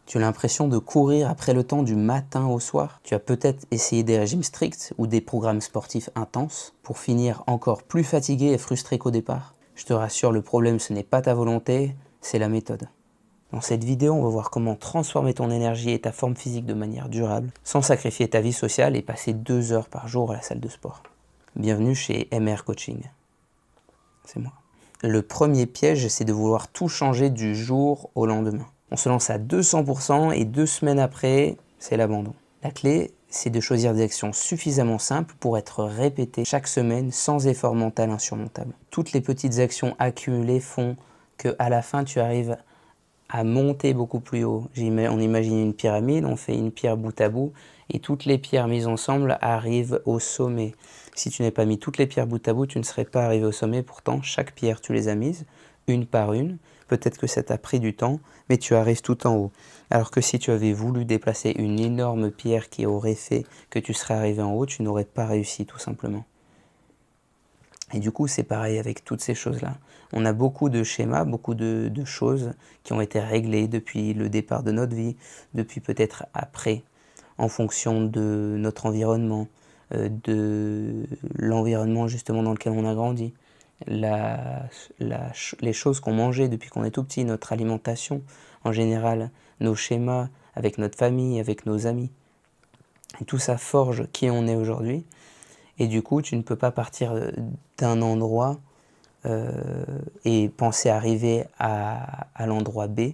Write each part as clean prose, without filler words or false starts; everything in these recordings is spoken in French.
Tu as l'impression de courir après le temps du matin au soir. Tu as peut-être essayé des régimes stricts ou des programmes sportifs intenses pour finir encore plus fatigué et frustré qu'au départ. Je te rassure, le problème ce n'est pas ta volonté, c'est la méthode. Dans cette vidéo, on va voir comment transformer ton énergie et ta forme physique de manière durable, sans sacrifier ta vie sociale et passer 2 heures par jour à la salle de sport. Bienvenue chez MR Coaching. C'est moi. Le premier piège, c'est de vouloir tout changer du jour au lendemain. On se lance à 200% et 2 semaines après, c'est l'abandon. La clé, c'est de choisir des actions suffisamment simples pour être répétées chaque semaine sans effort mental insurmontable. Toutes les petites actions accumulées font qu'à la fin, tu arrives à monter beaucoup plus haut. On imagine une pyramide, on fait une pierre bout à bout et toutes les pierres mises ensemble arrivent au sommet. Si tu n'avais pas mis toutes les pierres bout à bout, tu ne serais pas arrivé au sommet. Pourtant, chaque pierre, tu les as mises une par une. Peut-être que ça t'a pris du temps, mais tu arrives tout en haut. Alors que si tu avais voulu déplacer une énorme pierre qui aurait fait que tu serais arrivé en haut, tu n'aurais pas réussi tout simplement. Et du coup, c'est pareil avec toutes ces choses-là. On a beaucoup de schémas, beaucoup de choses qui ont été réglées depuis le départ de notre vie, depuis peut-être après, en fonction de notre environnement, de l'environnement justement dans lequel on a grandi, les choses qu'on mangeait depuis qu'on est tout petit, notre alimentation en général, nos schémas avec notre famille, avec nos amis. Et tout ça forge qui on est aujourd'hui. Et du coup, tu ne peux pas partir d'un endroit et penser arriver à l'endroit B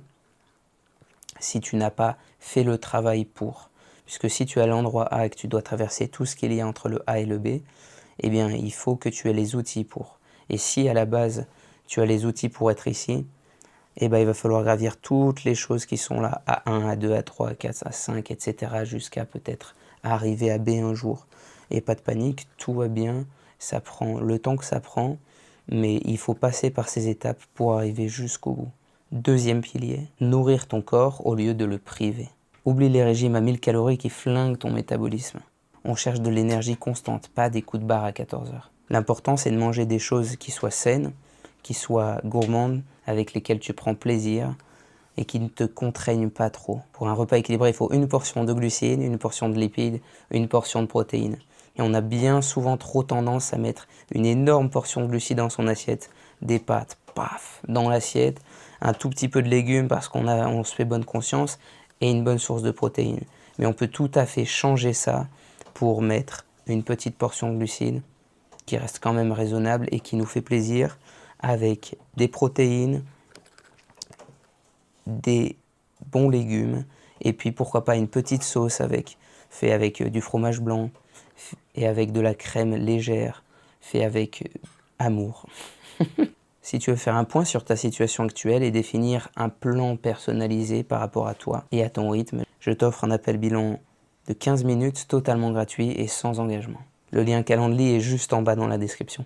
si tu n'as pas fait le travail pour. Puisque si tu es à l'endroit A et que tu dois traverser tout ce qu'il y a entre le A et le B, eh bien, il faut que tu aies les outils pour. Et si à la base, tu as les outils pour être ici, eh bien, il va falloir gravir toutes les choses qui sont là, A1, A2, A3, A4, A5, etc. jusqu'à peut-être arriver à B un jour. Et pas de panique, tout va bien, ça prend le temps que ça prend, mais il faut passer par ces étapes pour arriver jusqu'au bout. Deuxième pilier, nourrir ton corps au lieu de le priver. Oublie les régimes à 1000 calories qui flinguent ton métabolisme. On cherche de l'énergie constante, pas des coups de barre à 14 heures. L'important, c'est de manger des choses qui soient saines, qui soient gourmandes, avec lesquelles tu prends plaisir et qui ne te contraignent pas trop. Pour un repas équilibré, il faut une portion de glucides, une portion de lipides, une portion de protéines. Et on a bien souvent trop tendance à mettre une énorme portion de glucides dans son assiette, des pâtes, paf, dans l'assiette, un tout petit peu de légumes parce on se fait bonne conscience et une bonne source de protéines. Mais on peut tout à fait changer ça pour mettre une petite portion de glucides qui reste quand même raisonnable et qui nous fait plaisir avec des protéines, des bons légumes et puis pourquoi pas une petite sauce fait avec du fromage blanc et avec de la crème légère, fait avec amour. Si tu veux faire un point sur ta situation actuelle et définir un plan personnalisé par rapport à toi et à ton rythme, je t'offre un appel bilan de 15 minutes totalement gratuit et sans engagement. Le lien Calendly est juste en bas dans la description.